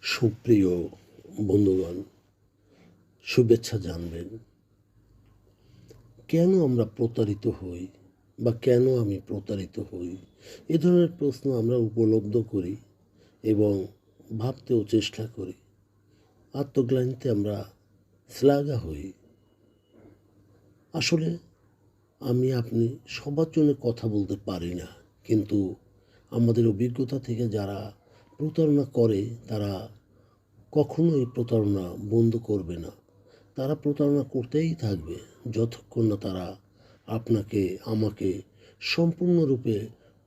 সুপ্রিয় বন্ধুগণ, শুভেচ্ছা জানবেন। কেন আমরা প্রতারিত হই বা কেন আমি প্রতারিত হই, এ ধরনের প্রশ্ন আমরা উপলব্ধ করি এবং ভাবতেও চেষ্টা করি। আত্মগ্লানিতে আমরা শ্লাঘা হই। আসলে আপনি সবার জন্য কথা বলতে পারি না, কিন্তু আমাদের অভিজ্ঞতা থেকে যারা প্রতারণা করে তারা কখনোই প্রতারণা বন্ধ করবে না। তারা প্রতারণা করতেই থাকবে যতক্ষণ না তারা আপনাকে আমাকে সম্পূর্ণরূপে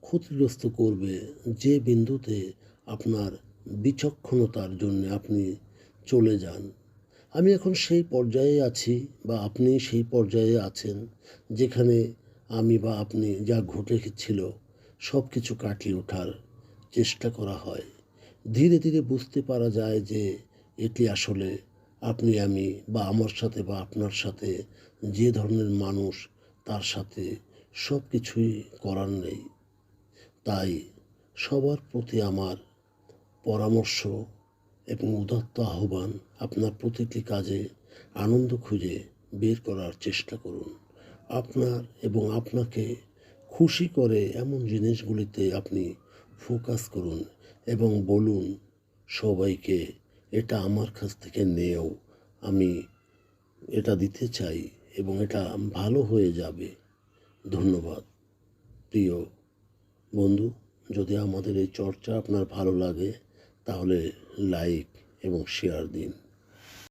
ক্ষতিগ্রস্ত করবে, যে বিন্দুতে আপনার বিচক্ষণতার জন্য আপনি চলে যান। আমি এখন সেই পর্যায়ে আছি বা আপনি সেই পর্যায়ে আছেন যেখানে আমি বা আপনি যা ঘটেছিল সব কিছু কাটিয়ে ওঠার চেষ্টা করা হয়। ধীরে ধীরে বুঝতে পারা যায় যে এটি আসলে আপনি আমি বা আমার সাথে বা আপনার সাথে যে ধরনের মানুষ, তার সাথে সব কিছুই করার নেই। তাই সবার প্রতি আমার পরামর্শ এবং উদাত্ত আহ্বান, আপনার প্রতিটি কাজে আনন্দ খুঁজে বের করার চেষ্টা করুন। আপনার এবং আপনাকে খুশি করে এমন জিনিসগুলিতে আপনি ফোকাস করুন এবং বলুন সবাইকে, এটা আমার কাছ থেকে নেও, আমি এটা দিতে চাই এবং এটা ভালো হয়ে যাবে। ধন্যবাদ প্রিয় বন্ধু। যদি আমাদের এই চর্চা আপনার ভালো লাগে তাহলে লাইক এবং শেয়ার দিন।